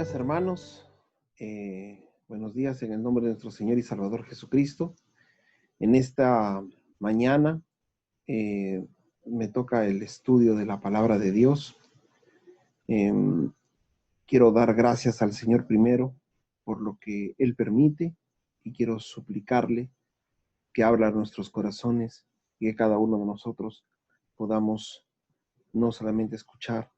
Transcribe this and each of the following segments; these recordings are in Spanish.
días, hermanos. Buenos días en el nombre de nuestro Señor y Salvador Jesucristo. En esta mañana me toca el estudio de la palabra de Dios. Quiero dar gracias al Señor primero por lo que Él permite y quiero suplicarle que abra nuestros corazones y que cada uno de nosotros podamos no solamente escuchar,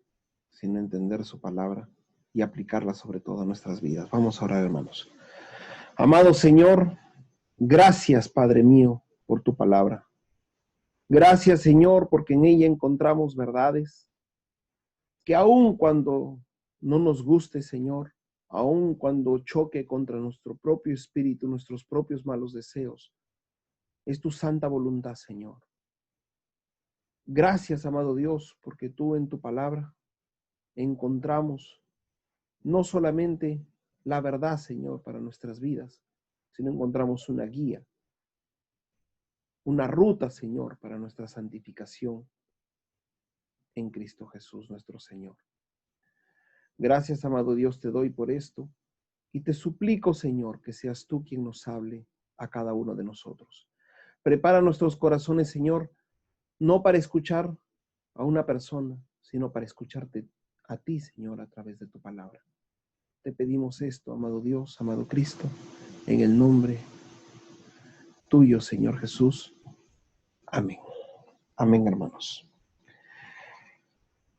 sino entender su palabra y aplicarla sobre todo a nuestras vidas. Vamos a orar, hermanos. Amado Señor, gracias, Padre mío, por tu palabra. Gracias, Señor, porque en ella encontramos verdades que aun cuando no nos guste, Señor, aun cuando choque contra nuestro propio espíritu, nuestros propios malos deseos, es tu santa voluntad, Señor. Gracias, amado Dios, porque tú en tu palabra encontramos no solamente la verdad, Señor, para nuestras vidas, sino encontramos una guía, una ruta, Señor, para nuestra santificación en Cristo Jesús, nuestro Señor. Gracias, amado Dios, te doy por esto y te suplico, Señor, que seas tú quien nos hable a cada uno de nosotros. Prepara nuestros corazones, Señor, no para escuchar a una persona, sino para escucharte a ti, Señor, a través de tu palabra. Te pedimos esto, amado Dios, amado Cristo, en el nombre tuyo, Señor Jesús. Amén. Amén, hermanos.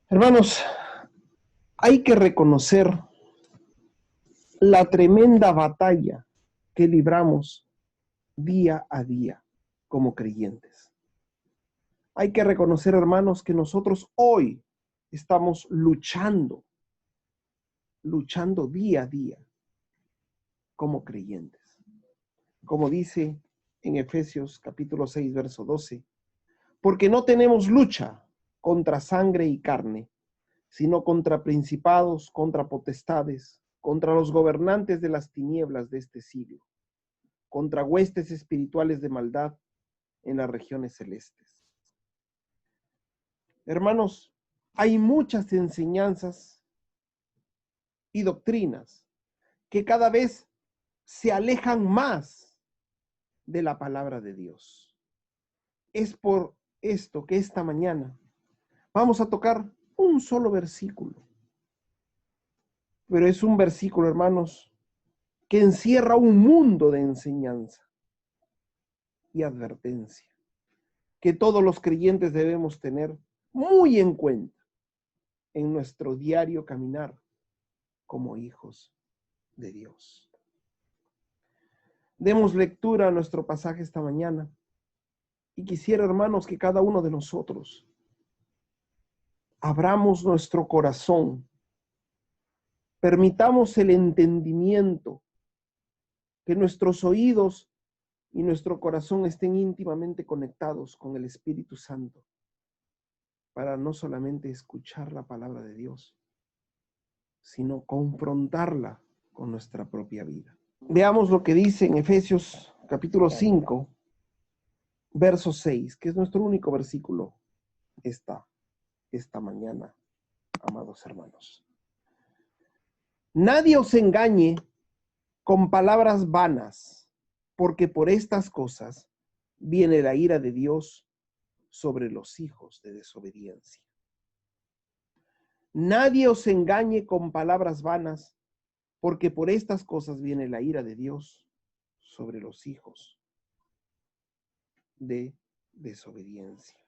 Hermanos, hay que reconocer la tremenda batalla que libramos día a día como creyentes. Hay que reconocer, hermanos, que nosotros hoy estamos luchando día a día como creyentes. Como dice en Efesios capítulo 6, verso 12, porque no tenemos lucha contra sangre y carne, sino contra principados, contra potestades, contra los gobernantes de las tinieblas de este siglo, contra huestes espirituales de maldad en las regiones celestes. Hermanos, hay muchas enseñanzas y doctrinas que cada vez se alejan más de la palabra de Dios. Es por esto que esta mañana vamos a tocar un solo versículo. Pero es un versículo, hermanos, que encierra un mundo de enseñanza y advertencia que todos los creyentes debemos tener muy en cuenta en nuestro diario caminar como hijos de Dios. Demos lectura a nuestro pasaje esta mañana y quisiera, hermanos, que cada uno de nosotros abramos nuestro corazón, permitamos el entendimiento, que nuestros oídos y nuestro corazón estén íntimamente conectados con el Espíritu Santo para no solamente escuchar la palabra de Dios, sino confrontarla con nuestra propia vida. Veamos lo que dice en Efesios capítulo 5, verso 6, que es nuestro único versículo esta mañana, amados hermanos. Nadie os engañe con palabras vanas, porque por estas cosas viene la ira de Dios sobre los hijos de desobediencia. Nadie os engañe con palabras vanas, porque por estas cosas viene la ira de Dios sobre los hijos de desobediencia.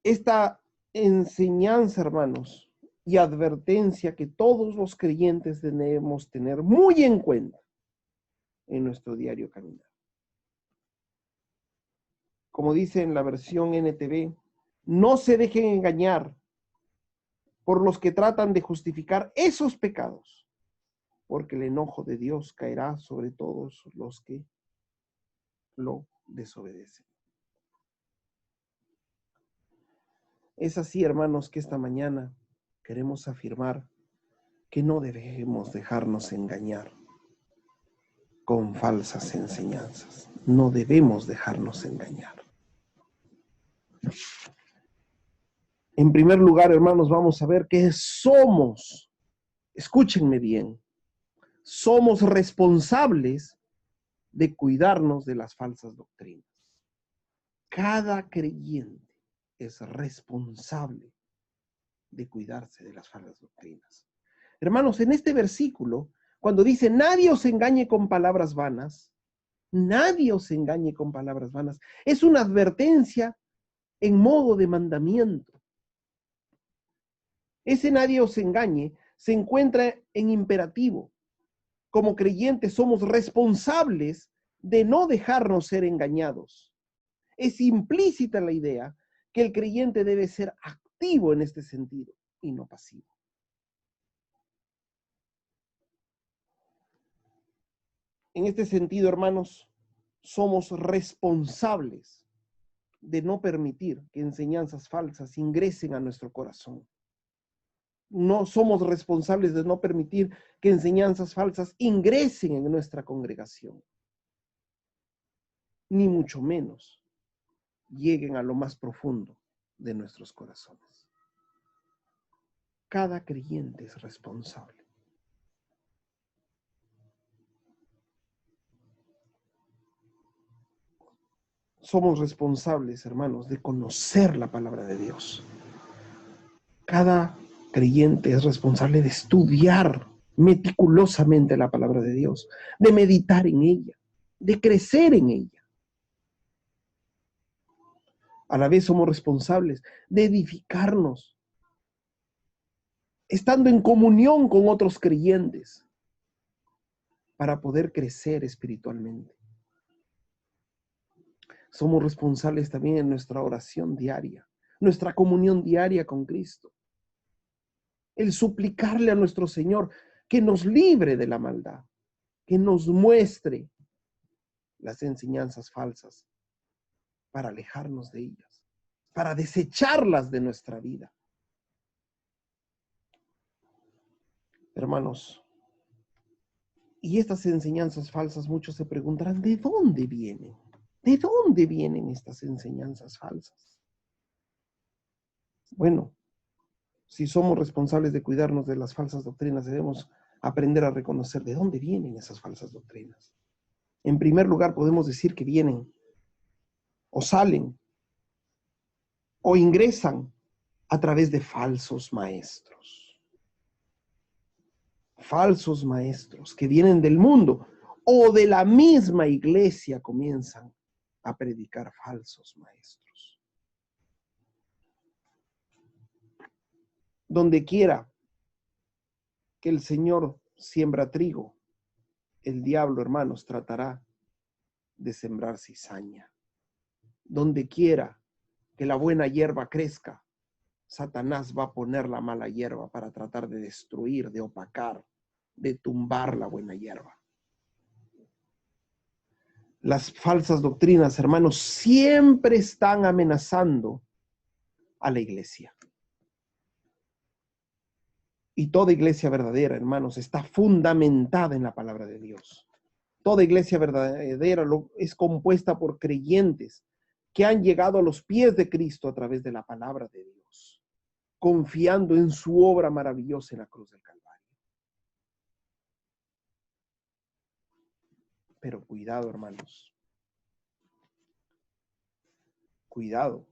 Esta enseñanza, hermanos, y advertencia que todos los creyentes debemos tener muy en cuenta en nuestro diario caminar. Como dice en la versión NTV, no se dejen engañar por los que tratan de justificar esos pecados, porque el enojo de Dios caerá sobre todos los que lo desobedecen. Es así, hermanos, que esta mañana queremos afirmar que no debemos dejarnos engañar con falsas enseñanzas. No debemos dejarnos engañar. En primer lugar, hermanos, vamos a ver que somos, escúchenme bien, somos responsables de cuidarnos de las falsas doctrinas. Cada creyente es responsable de cuidarse de las falsas doctrinas. Hermanos, en este versículo, cuando dice, nadie os engañe con palabras vanas, nadie os engañe con palabras vanas, es una advertencia en modo de mandamiento. Ese nadie os engañe se encuentra en imperativo. Como creyentes somos responsables de no dejarnos ser engañados. Es implícita la idea que el creyente debe ser activo en este sentido y no pasivo. En este sentido, hermanos, somos responsables de no permitir que enseñanzas falsas ingresen a nuestro corazón. No somos responsables de no permitir que enseñanzas falsas ingresen en nuestra congregación, ni mucho menos lleguen a lo más profundo de nuestros corazones. Cada creyente es responsable. Somos responsables, hermanos, de conocer la palabra de Dios. Cada creyente es responsable de estudiar meticulosamente la palabra de Dios, de meditar en ella, de crecer en ella. A la vez somos responsables de edificarnos, estando en comunión con otros creyentes, para poder crecer espiritualmente. Somos responsables también en nuestra oración diaria, nuestra comunión diaria con Cristo. El suplicarle a nuestro Señor que nos libre de la maldad, que nos muestre las enseñanzas falsas para alejarnos de ellas, para desecharlas de nuestra vida. Hermanos, y estas enseñanzas falsas, muchos se preguntarán, ¿de dónde vienen? ¿De dónde vienen estas enseñanzas falsas? Bueno, si somos responsables de cuidarnos de las falsas doctrinas, debemos aprender a reconocer de dónde vienen esas falsas doctrinas. En primer lugar, podemos decir que vienen o salen o ingresan a través de falsos maestros. Falsos maestros que vienen del mundo o de la misma iglesia comienzan a predicar falsos maestros. Donde quiera que el Señor siembra trigo, el diablo, hermanos, tratará de sembrar cizaña. Donde quiera que la buena hierba crezca, Satanás va a poner la mala hierba para tratar de destruir, de opacar, de tumbar la buena hierba. Las falsas doctrinas, hermanos, siempre están amenazando a la iglesia. Y toda iglesia verdadera, hermanos, está fundamentada en la palabra de Dios. Toda iglesia verdadera es compuesta por creyentes que han llegado a los pies de Cristo a través de la palabra de Dios, confiando en su obra maravillosa en la cruz del Calvario. Pero cuidado, hermanos. Cuidado,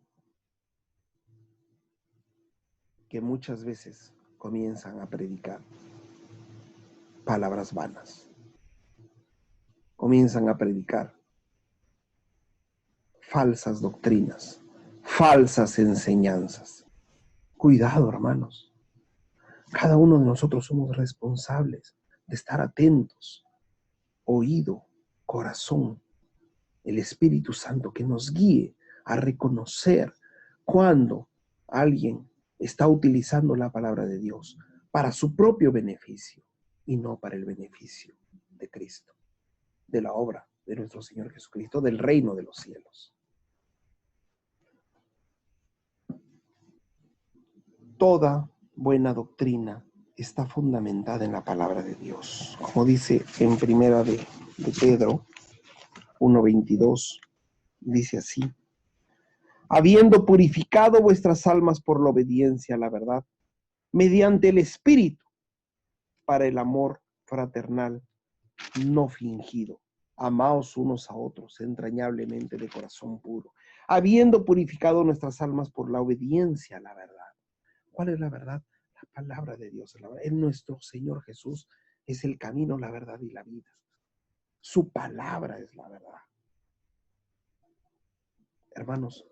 que muchas veces comienzan a predicar palabras vanas. Comienzan a predicar falsas doctrinas, falsas enseñanzas. Cuidado, hermanos. Cada uno de nosotros somos responsables de estar atentos, oído, corazón, el Espíritu Santo que nos guíe a reconocer cuando alguien está utilizando la palabra de Dios para su propio beneficio y no para el beneficio de Cristo, de la obra de nuestro Señor Jesucristo, del reino de los cielos. Toda buena doctrina está fundamentada en la palabra de Dios. Como dice en primera de Pedro 1:22, dice así: habiendo purificado vuestras almas por la obediencia a la verdad, mediante el Espíritu, para el amor fraternal no fingido. Amaos unos a otros entrañablemente de corazón puro, habiendo purificado nuestras almas por la obediencia a la verdad. ¿Cuál es la verdad? La palabra de Dios. En nuestro Señor Jesús es el camino, la verdad y la vida. Su palabra es la verdad. Hermanos,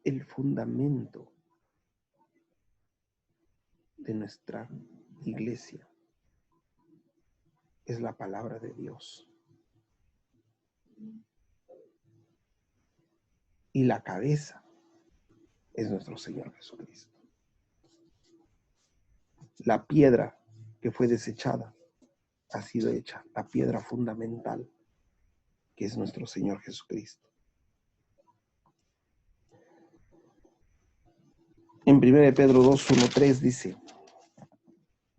el fundamento de nuestra iglesia es la palabra de Dios. Y la cabeza es nuestro Señor Jesucristo. La piedra que fue desechada ha sido hecha la piedra fundamental, que es nuestro Señor Jesucristo. En 1 Pedro 2, 1, 3 dice: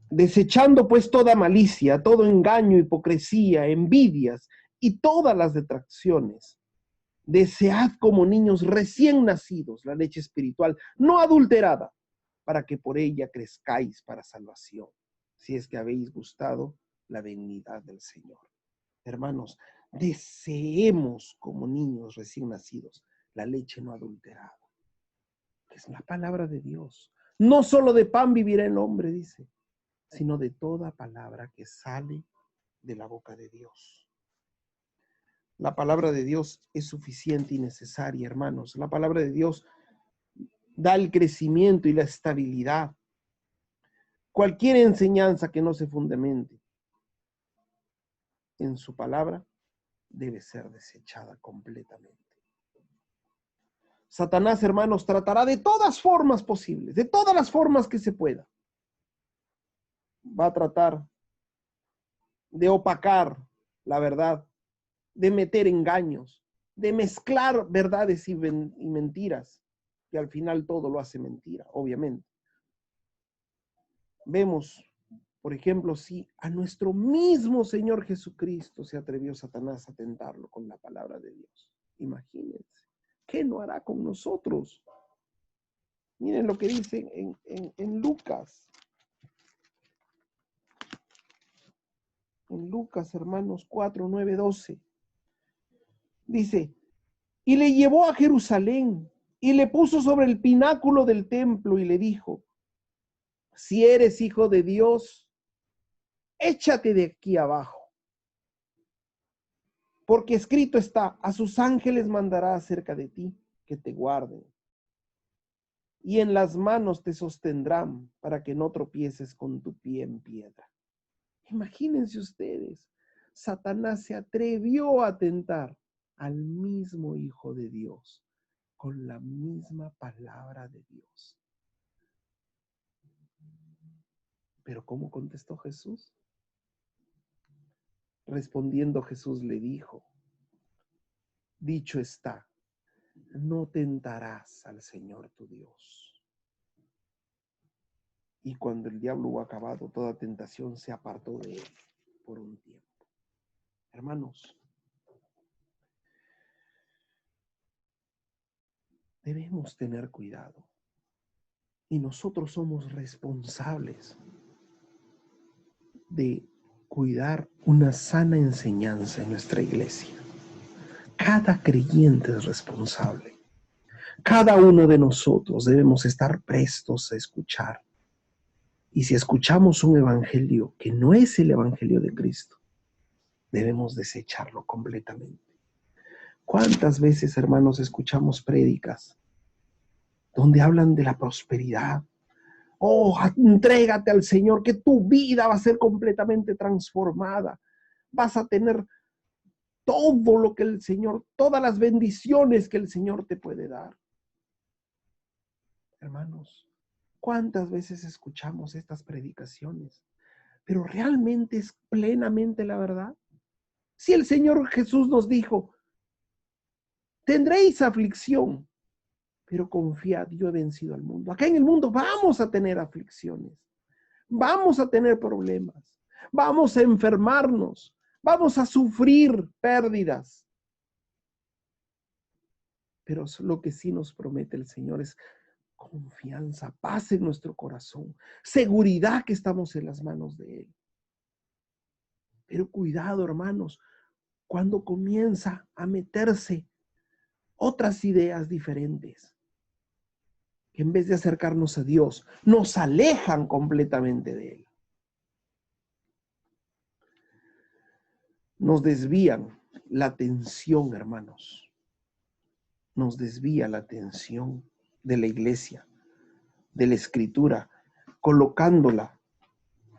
desechando pues toda malicia, todo engaño, hipocresía, envidias y todas las detracciones, desead como niños recién nacidos la leche espiritual, no adulterada, para que por ella crezcáis para salvación, si es que habéis gustado la benignidad del Señor. Hermanos, deseemos como niños recién nacidos la leche no adulterada, que es la palabra de Dios. No solo de pan vivirá el hombre, dice, sino de toda palabra que sale de la boca de Dios. La palabra de Dios es suficiente y necesaria, hermanos. La palabra de Dios da el crecimiento y la estabilidad. Cualquier enseñanza que no se fundamente en su palabra debe ser desechada completamente. Satanás, hermanos, tratará de todas formas posibles, de todas las formas que se pueda. Va a tratar de opacar la verdad, de meter engaños, de mezclar verdades y mentiras, que al final todo lo hace mentira, obviamente. Vemos, por ejemplo, si a nuestro mismo Señor Jesucristo se atrevió Satanás a tentarlo con la palabra de Dios. Imagínense, ¿qué no hará con nosotros? Miren lo que dice en Lucas. En Lucas, hermanos, 4, 9, 12. Dice, y le llevó a Jerusalén y le puso sobre el pináculo del templo y le dijo, si eres hijo de Dios, échate de aquí abajo. Porque escrito está, a sus ángeles mandará acerca de ti que te guarden. Y en las manos te sostendrán para que no tropieces con tu pie en piedra. Imagínense ustedes, Satanás se atrevió a tentar al mismo Hijo de Dios con la misma palabra de Dios. Pero ¿cómo contestó Jesús? Respondiendo Jesús le dijo, dicho está, no tentarás al Señor tu Dios. Y cuando el diablo hubo acabado toda tentación, se apartó de él por un tiempo. Hermanos, debemos tener cuidado. Y nosotros somos responsables de cuidar una sana enseñanza en nuestra iglesia. Cada creyente es responsable. Cada uno de nosotros debemos estar prestos a escuchar. Y si escuchamos un evangelio que no es el evangelio de Cristo, debemos desecharlo completamente. ¿Cuántas veces, hermanos, escuchamos prédicas donde hablan de la prosperidad? Oh, entrégate al Señor, que tu vida va a ser completamente transformada. Vas a tener todo lo que el Señor, todas las bendiciones que el Señor te puede dar. Hermanos, ¿cuántas veces escuchamos estas predicaciones? Pero ¿realmente es plenamente la verdad? Si el Señor Jesús nos dijo, tendréis aflicción, pero confiad, yo he vencido al mundo. Acá en el mundo vamos a tener aflicciones, vamos a tener problemas, vamos a enfermarnos, vamos a sufrir pérdidas. Pero lo que sí nos promete el Señor es confianza, paz en nuestro corazón, seguridad que estamos en las manos de Él. Pero cuidado, hermanos, cuando comienza a meterse otras ideas diferentes, que en vez de acercarnos a Dios, nos alejan completamente de Él. Nos desvían la atención, hermanos. Nos desvía la atención de la iglesia, de la escritura, colocándola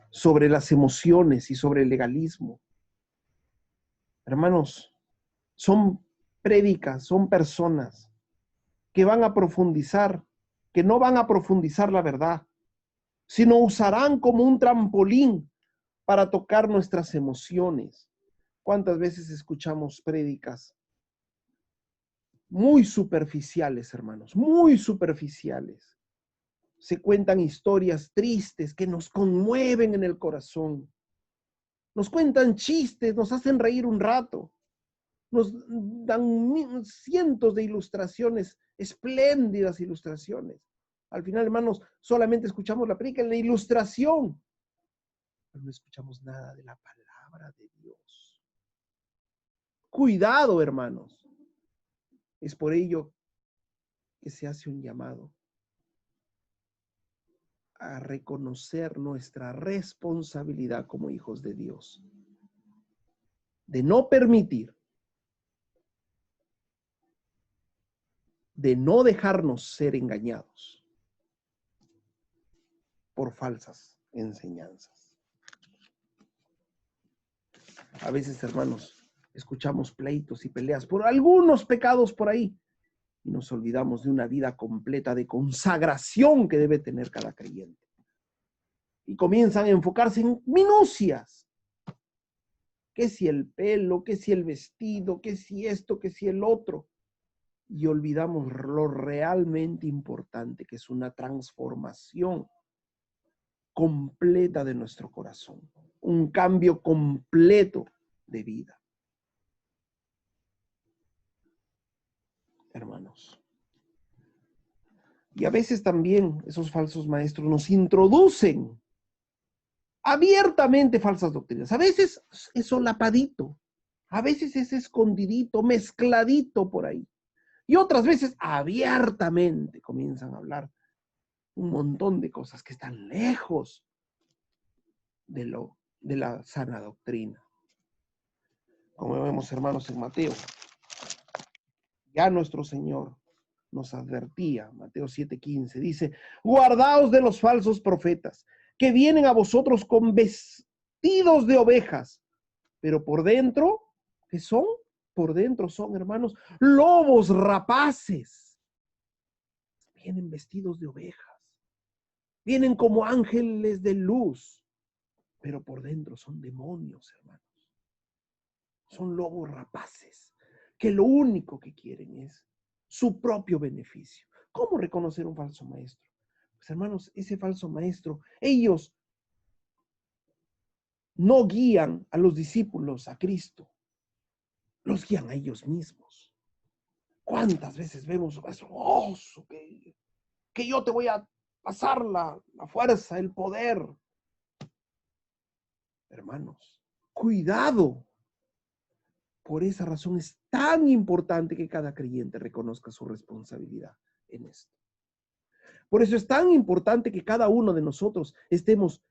sobre las emociones y sobre el legalismo. Hermanos, son prédicas, son personas que van a profundizar, que no van a profundizar la verdad, sino usarán como un trampolín para tocar nuestras emociones. ¿Cuántas veces escuchamos prédicas muy superficiales, hermanos? Muy superficiales. Se cuentan historias tristes que nos conmueven en el corazón. Nos cuentan chistes, nos hacen reír un rato. Nos dan cientos de ilustraciones, espléndidas ilustraciones. Al final, hermanos, solamente escuchamos la prédica en la ilustración, pero no escuchamos nada de la palabra de Dios. Cuidado, hermanos. Es por ello que se hace un llamado a reconocer nuestra responsabilidad como hijos de Dios, de no permitir, de no dejarnos ser engañados por falsas enseñanzas. A veces, hermanos, escuchamos pleitos y peleas por algunos pecados por ahí y nos olvidamos de una vida completa de consagración que debe tener cada creyente. Y comienzan a enfocarse en minucias. ¿Qué si el pelo? ¿Qué si el vestido? ¿Qué si esto? ¿Qué si el otro? Y olvidamos lo realmente importante, que es una transformación completa de nuestro corazón, un cambio completo de vida. Hermanos. Y a veces también esos falsos maestros nos introducen abiertamente falsas doctrinas. A veces es solapadito, a veces es escondidito, mezcladito por ahí. Y otras veces abiertamente comienzan a hablar un montón de cosas que están lejos de la sana doctrina. Como vemos, hermanos, en Mateo, ya nuestro Señor nos advertía, Mateo 7:15, dice, guardaos de los falsos profetas, que vienen a vosotros con vestidos de ovejas, pero por dentro, ¿qué son? Por dentro son, hermanos, lobos rapaces. Vienen vestidos de ovejas, vienen como ángeles de luz, pero por dentro son demonios, hermanos. Son lobos rapaces, que lo único que quieren es su propio beneficio. ¿Cómo reconocer un falso maestro? Pues hermanos, ese falso maestro, ellos no guían a los discípulos a Cristo, los guían a ellos mismos. ¿Cuántas veces vemos que yo te voy a pasar la fuerza, el poder? Hermanos, cuidado. Por esa razón es tan importante que cada creyente reconozca su responsabilidad en esto. Por eso es tan importante que cada uno de nosotros estemos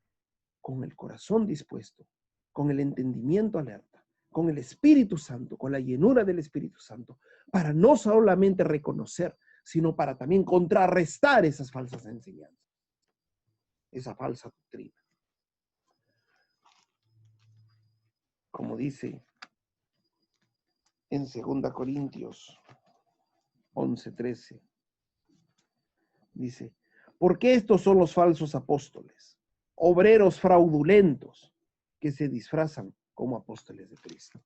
con el corazón dispuesto, con el entendimiento alerta, con el Espíritu Santo, con la llenura del Espíritu Santo, para no solamente reconocer, sino para también contrarrestar esas falsas enseñanzas, esa falsa doctrina. Como dice en 2 Corintios 11:13, dice, porque estos son los falsos apóstoles, obreros fraudulentos que se disfrazan como apóstoles de Cristo.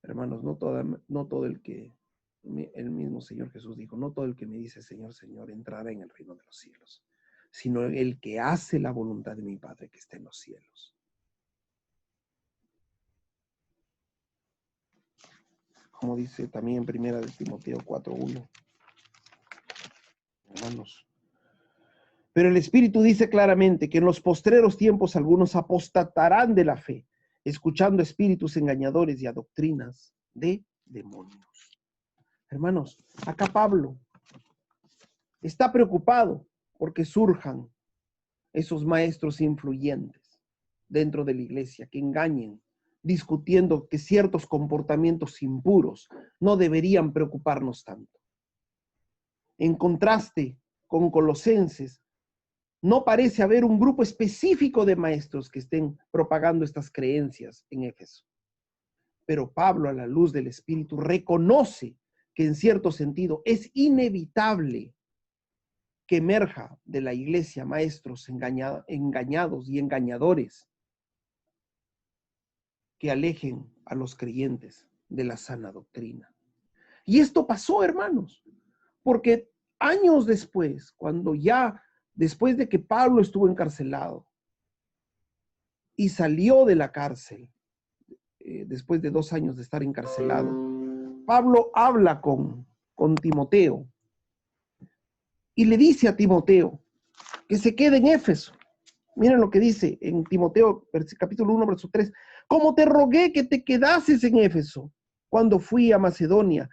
Hermanos, no todo el que, el mismo Señor Jesús dijo, no todo el que me dice Señor, Señor, entrará en el reino de los cielos, sino el que hace la voluntad de mi Padre que está en los cielos. como dice también en primera de Timoteo 4:1. Hermanos, pero el Espíritu dice claramente que en los postreros tiempos algunos apostatarán de la fe, escuchando espíritus engañadores y a doctrinas de demonios. Hermanos, acá Pablo está preocupado porque surjan esos maestros influyentes dentro de la iglesia que engañen, discutiendo que ciertos comportamientos impuros no deberían preocuparnos tanto. En contraste con Colosenses, no parece haber un grupo específico de maestros que estén propagando estas creencias en Éfeso. Pero Pablo, a la luz del Espíritu, reconoce que en cierto sentido es inevitable que emerja de la iglesia maestros engañados y engañadores que alejen a los creyentes de la sana doctrina. Y esto pasó, hermanos, porque años después, después de que Pablo estuvo encarcelado y salió de la cárcel, después de 2 años de estar encarcelado, Pablo habla con Timoteo y le dice a Timoteo que se quede en Éfeso. Miren lo que dice en Timoteo, capítulo 1, verso 3. Como te rogué que te quedases en Éfeso cuando fui a Macedonia,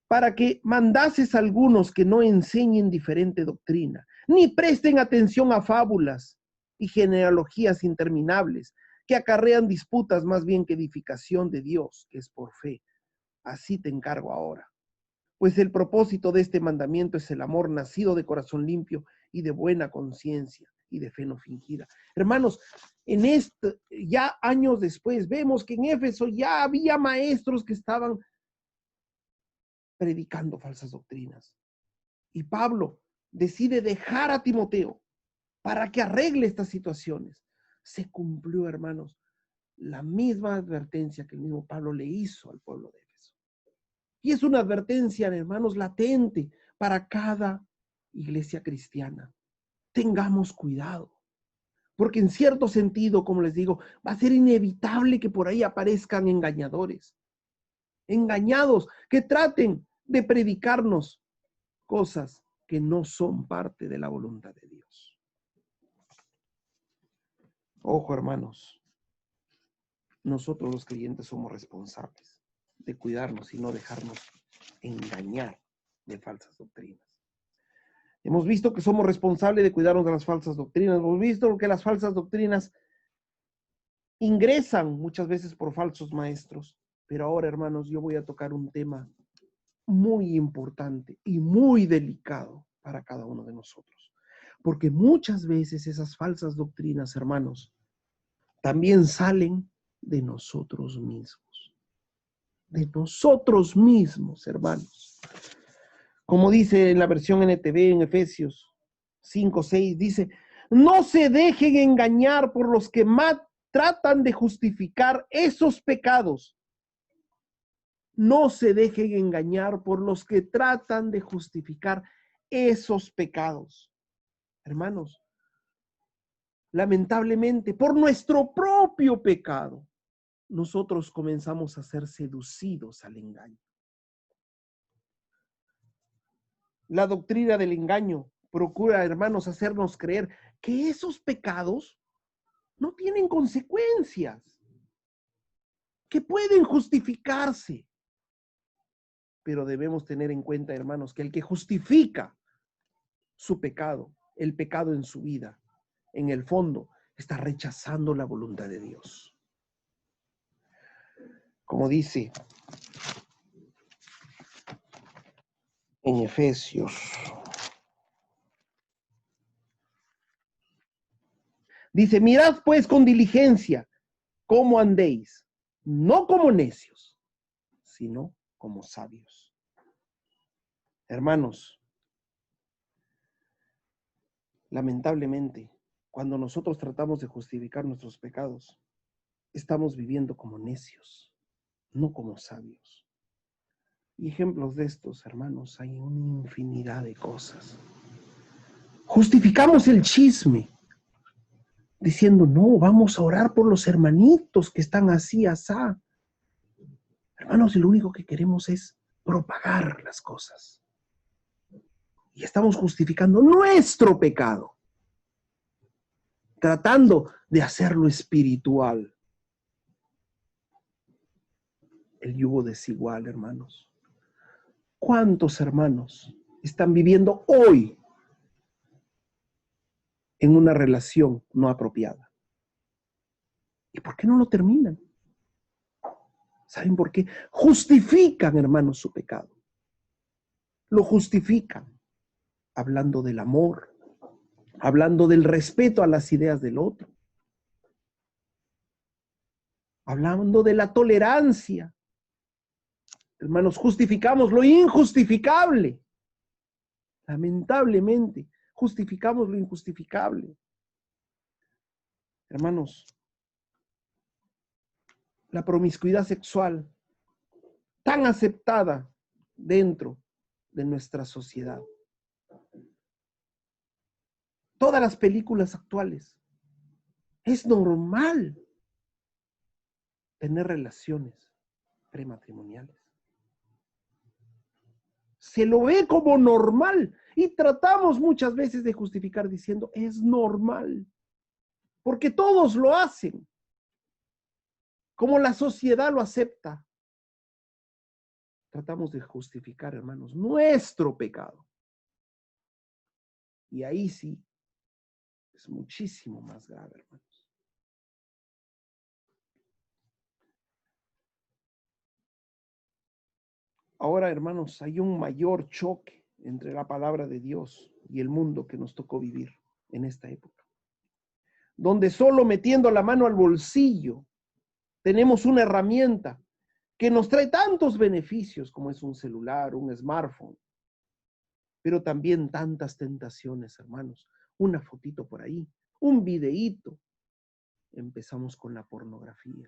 para que mandases a algunos que no enseñen diferente doctrina, ni presten atención a fábulas y genealogías interminables, que acarrean disputas más bien que edificación de Dios, que es por fe. Así te encargo ahora. Pues el propósito de este mandamiento es el amor nacido de corazón limpio y de buena conciencia y de fe no fingida. Hermanos, ya años después, vemos que en Éfeso ya había maestros que estaban predicando falsas doctrinas. Y Pablo decide dejar a Timoteo para que arregle estas situaciones. Se cumplió, hermanos, la misma advertencia que el mismo Pablo le hizo al pueblo de Éfeso. Y es una advertencia, hermanos, latente para cada iglesia cristiana. Tengamos cuidado, porque en cierto sentido, como les digo, va a ser inevitable que por ahí aparezcan engañadores, engañados que traten de predicarnos cosas que no son parte de la voluntad de Dios. Ojo, hermanos, nosotros los creyentes somos responsables de cuidarnos y no dejarnos engañar de falsas doctrinas. Hemos visto que somos responsables de cuidarnos de las falsas doctrinas. Hemos visto que las falsas doctrinas ingresan muchas veces por falsos maestros. Pero ahora, hermanos, yo voy a tocar un tema muy importante y muy delicado para cada uno de nosotros. Porque muchas veces esas falsas doctrinas, hermanos, también salen de nosotros mismos. De nosotros mismos, hermanos. Como dice en la versión NTV en Efesios 5:6, dice, no se dejen engañar por los que tratan de justificar esos pecados. No se dejen engañar por los que tratan de justificar esos pecados. Hermanos, lamentablemente, por nuestro propio pecado, nosotros comenzamos a ser seducidos al engaño. La doctrina del engaño procura, hermanos, hacernos creer que esos pecados no tienen consecuencias, que pueden justificarse. Pero debemos tener en cuenta, hermanos, que el que justifica su pecado, el pecado en su vida, en el fondo, está rechazando la voluntad de Dios. Como dice en Efesios, dice, mirad pues con diligencia cómo andéis, no como necios, sino como sabios. Hermanos, lamentablemente, cuando nosotros tratamos de justificar nuestros pecados, estamos viviendo como necios, no como sabios. Y ejemplos de estos, hermanos, hay una infinidad de cosas. Justificamos el chisme, diciendo, no, vamos a orar por los hermanitos que están así, asá. Hermanos, y lo único que queremos es propagar las cosas. Y estamos justificando nuestro pecado, tratando de hacerlo espiritual. El yugo desigual, hermanos. ¿Cuántos hermanos están viviendo hoy en una relación no apropiada? ¿Y por qué no lo terminan? ¿Saben por qué? Justifican, hermanos, su pecado. Lo justifican hablando del amor, hablando del respeto a las ideas del otro, hablando de la tolerancia. Hermanos, justificamos lo injustificable. Lamentablemente, justificamos lo injustificable. Hermanos, la promiscuidad sexual tan aceptada dentro de nuestra sociedad. Todas las películas actuales. Es normal tener relaciones prematrimoniales. Se lo ve como normal y tratamos muchas veces de justificar diciendo es normal, porque todos lo hacen, como la sociedad lo acepta. Tratamos de justificar, hermanos, nuestro pecado. Y ahí sí es muchísimo más grave, hermanos. Ahora, hermanos, hay un mayor choque entre la palabra de Dios y el mundo que nos tocó vivir en esta época, donde solo metiendo la mano al bolsillo tenemos una herramienta que nos trae tantos beneficios como es un celular, un smartphone, pero también tantas tentaciones, hermanos. Una fotito por ahí, un videíto. Empezamos con la pornografía,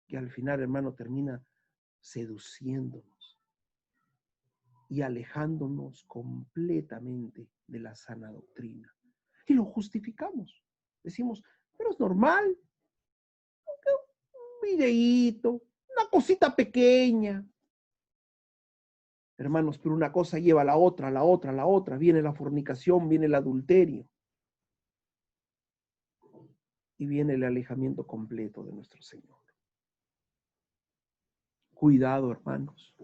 que al final, hermano, termina seduciéndonos y alejándonos completamente de la sana doctrina. Y lo justificamos. Decimos, pero es normal, un videíto, una cosita pequeña. Hermanos, pero una cosa lleva a la otra, a la otra, a la otra. Viene la fornicación, viene el adulterio. Y viene el alejamiento completo de nuestro Señor. Cuidado, hermanos.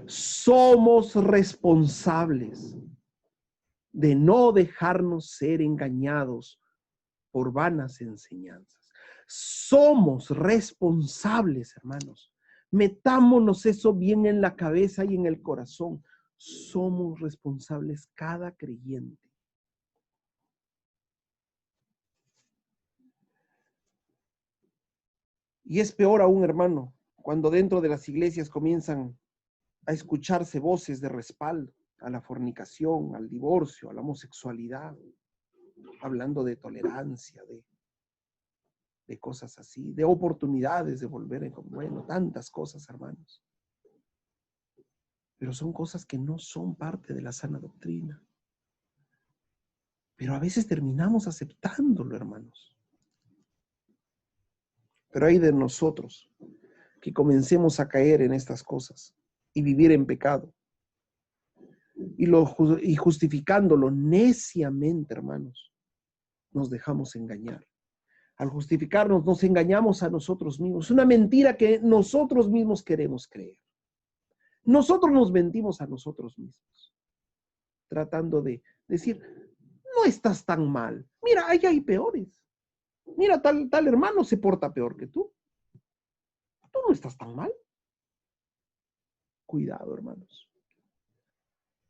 Somos responsables de no dejarnos ser engañados por vanas enseñanzas. Somos responsables, hermanos. Metámonos eso bien en la cabeza y en el corazón. Somos responsables cada creyente. Y es peor aún, hermano, cuando dentro de las iglesias comienzan a escucharse voces de respaldo a la fornicación, al divorcio, a la homosexualidad, hablando de tolerancia, de cosas así, de oportunidades de volver en, bueno, tantas cosas, hermanos. Pero son cosas que no son parte de la sana doctrina. Pero a veces terminamos aceptándolo, hermanos. Pero hay de nosotros que comencemos a caer en estas cosas y vivir en pecado. Y justificándolo neciamente, hermanos, nos dejamos engañar. Al justificarnos, nos engañamos a nosotros mismos. Es una mentira que nosotros mismos queremos creer. Nosotros nos mentimos a nosotros mismos, tratando de decir, no estás tan mal. Mira, allá hay peores. Mira, tal hermano se porta peor que tú. Tú no estás tan mal. Cuidado, hermanos.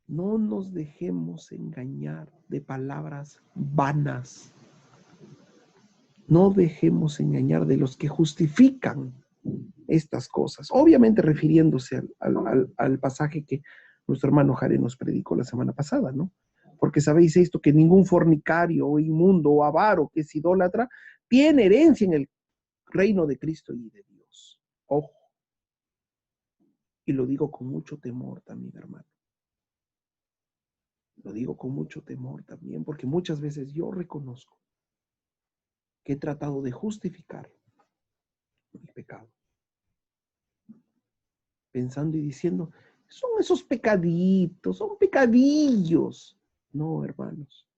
No nos dejemos engañar de palabras vanas. No dejemos engañar de los que justifican estas cosas. Obviamente refiriéndose al pasaje que nuestro hermano Jare nos predicó la semana pasada, ¿no? Porque sabéis esto, que ningún fornicario o inmundo o avaro que es idólatra tiene herencia en el reino de Cristo y de Dios. Ojo. Y lo digo con mucho temor también, hermano. Lo digo con mucho temor también, porque muchas veces yo reconozco que he tratado de justificar mi pecado. pensando y diciendo, son esos pecaditos, son pecadillos. No, hermanos,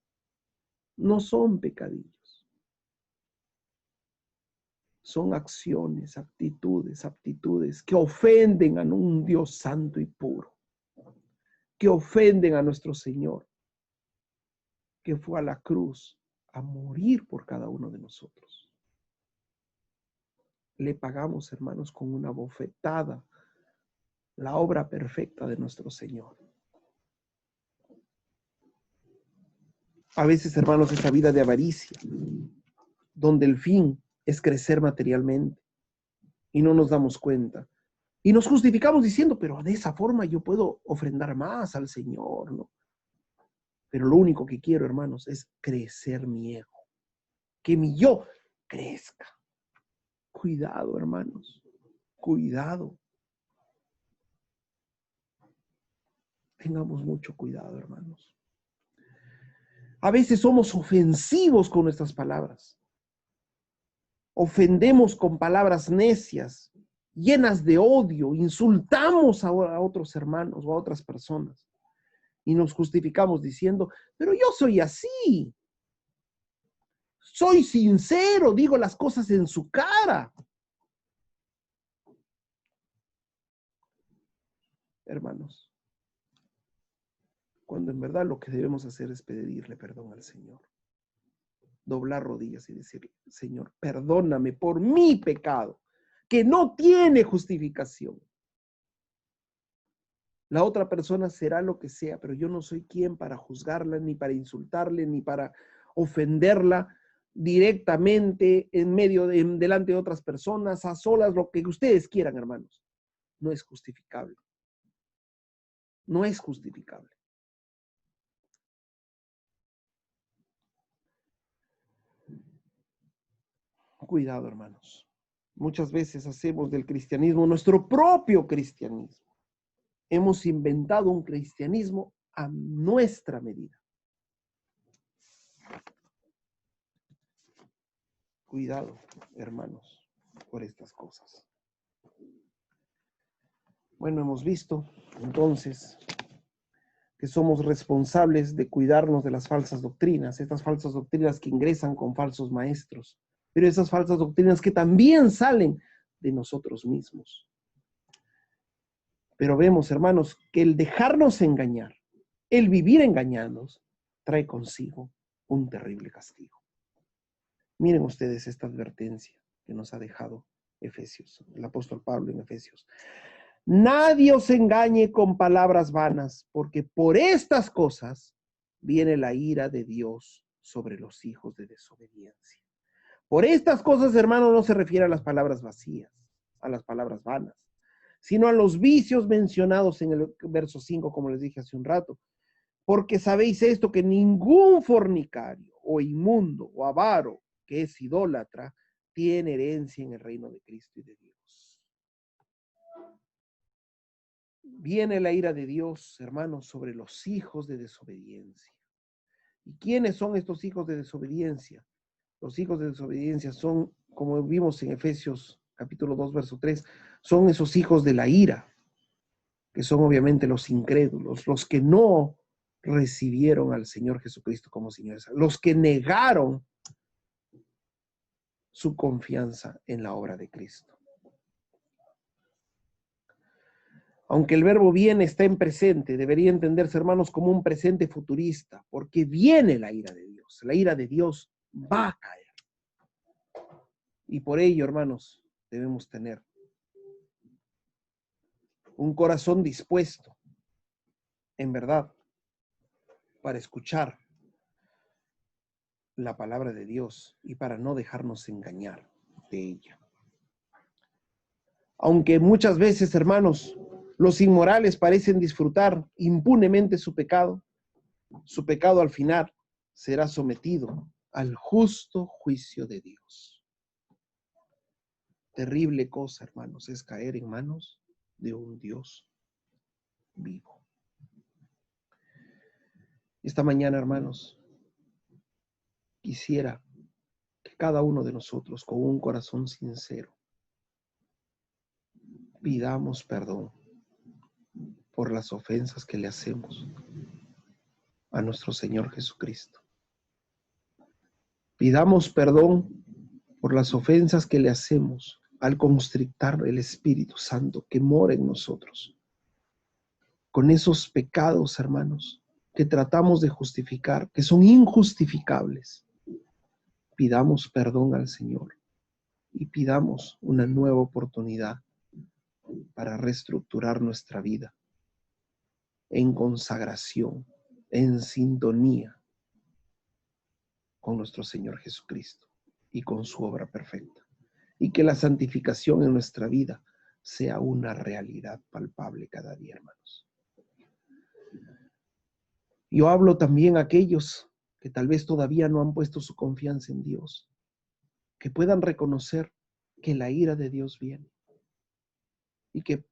no son pecadillos. Son acciones, actitudes, aptitudes que ofenden a un Dios santo y puro, que ofenden a nuestro Señor, que fue a la cruz a morir por cada uno de nosotros. Le pagamos, hermanos, con una bofetada la obra perfecta de nuestro Señor. A veces, hermanos, esa vida de avaricia, donde el fin es crecer materialmente y no nos damos cuenta. Y nos justificamos diciendo, pero de esa forma yo puedo ofrendar más al Señor, ¿no? Pero lo único que quiero, hermanos, es crecer mi ego, que mi yo crezca. Cuidado, hermanos, cuidado. Tengamos mucho cuidado, hermanos. A veces somos ofensivos con nuestras palabras. Ofendemos con palabras necias, llenas de odio, insultamos a otros hermanos o a otras personas y nos justificamos diciendo, pero yo soy así. Soy sincero, digo las cosas en su cara. Hermanos, cuando en verdad lo que debemos hacer es pedirle perdón al Señor. Doblar rodillas y decir, Señor, perdóname por mi pecado, que no tiene justificación. La otra persona será lo que sea, pero yo no soy quien para juzgarla, ni para insultarle, ni para ofenderla directamente en medio delante de otras personas, a solas, lo que ustedes quieran, hermanos. No es justificable. No es justificable. Cuidado, hermanos. Muchas veces hacemos del cristianismo nuestro propio cristianismo. Hemos inventado un cristianismo a nuestra medida. Cuidado, hermanos, por estas cosas. Bueno, hemos visto entonces que somos responsables de cuidarnos de las falsas doctrinas, estas falsas doctrinas que ingresan con falsos maestros, pero esas falsas doctrinas que también salen de nosotros mismos. Pero vemos, hermanos, que el dejarnos engañar, el vivir engañados, trae consigo un terrible castigo. Miren ustedes esta advertencia que nos ha dejado Efesios, el apóstol Pablo en Efesios. Nadie os engañe con palabras vanas, porque por estas cosas viene la ira de Dios sobre los hijos de desobediencia. Por estas cosas, hermano, no se refiere a las palabras vacías, a las palabras vanas, sino a los vicios mencionados en el verso 5, como les dije hace un rato. Porque sabéis esto, que ningún fornicario o inmundo o avaro que es idólatra tiene herencia en el reino de Cristo y de Dios. Viene la ira de Dios, hermanos, sobre los hijos de desobediencia. ¿Y quiénes son estos hijos de desobediencia? Los hijos de desobediencia son, como vimos en Efesios capítulo 2, verso 3, son esos hijos de la ira, que son obviamente los incrédulos, los que no recibieron al Señor Jesucristo como Señor, los que negaron su confianza en la obra de Cristo. Aunque el verbo viene está en presente, debería entenderse, hermanos, como un presente futurista, porque viene la ira de Dios. La ira de Dios va a caer. Y por ello, hermanos, debemos tener un corazón dispuesto, en verdad, para escuchar la palabra de Dios y para no dejarnos engañar de ella. Aunque muchas veces, hermanos, los inmorales parecen disfrutar impunemente su pecado al final será sometido al justo juicio de Dios. Terrible cosa, hermanos, es caer en manos de un Dios vivo. Esta mañana, hermanos, quisiera que cada uno de nosotros, con un corazón sincero, pidamos perdón por las ofensas que le hacemos a nuestro Señor Jesucristo. Pidamos perdón por las ofensas que le hacemos al constrictar el Espíritu Santo que mora en nosotros. Con esos pecados, hermanos, que tratamos de justificar, que son injustificables, pidamos perdón al Señor y pidamos una nueva oportunidad para reestructurar nuestra vida en consagración, en sintonía con nuestro Señor Jesucristo y con su obra perfecta. Y que la santificación en nuestra vida sea una realidad palpable cada día, hermanos. Yo hablo también a aquellos que tal vez todavía no han puesto su confianza en Dios, que puedan reconocer que la ira de Dios viene y que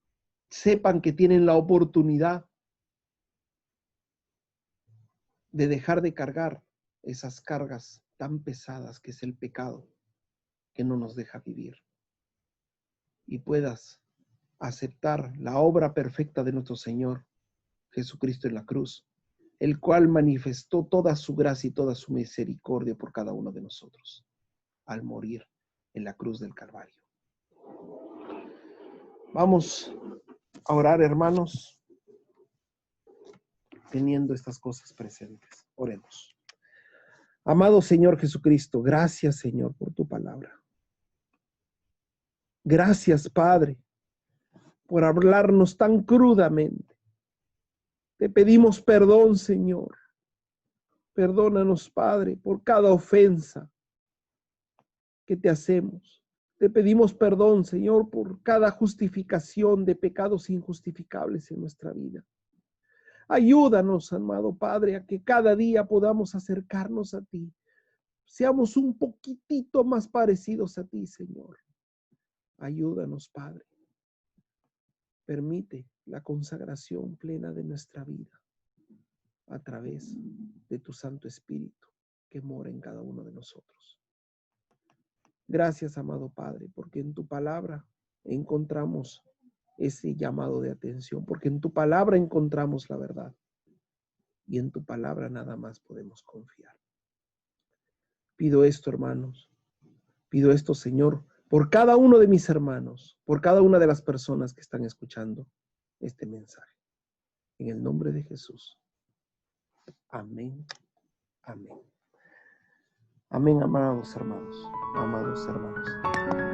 sepan que tienen la oportunidad de dejar de cargar esas cargas tan pesadas que es el pecado que no nos deja vivir, y puedas aceptar la obra perfecta de nuestro Señor Jesucristo en la cruz, el cual manifestó toda su gracia y toda su misericordia por cada uno de nosotros al morir en la cruz del Calvario. Vamos a orar, hermanos, teniendo estas cosas presentes. Oremos. Amado Señor Jesucristo, gracias, Señor, por tu palabra. Gracias, Padre, por hablarnos tan crudamente. Te pedimos perdón, Señor. Perdónanos, Padre, por cada ofensa que te hacemos. Te pedimos perdón, Señor, por cada justificación de pecados injustificables en nuestra vida. Ayúdanos, amado Padre, a que cada día podamos acercarnos a ti. Seamos un poquitito más parecidos a ti, Señor. Ayúdanos, Padre. Permite la consagración plena de nuestra vida a través de tu Santo Espíritu que mora en cada uno de nosotros. Gracias, amado Padre, porque en tu palabra encontramos ese llamado de atención, porque en tu palabra encontramos la verdad y en tu palabra nada más podemos confiar. Pido esto, hermanos, pido esto, Señor, por cada uno de mis hermanos, por cada una de las personas que están escuchando este mensaje. En el nombre de Jesús. Amén. Amén. Amén, amados hermanos, amados hermanos.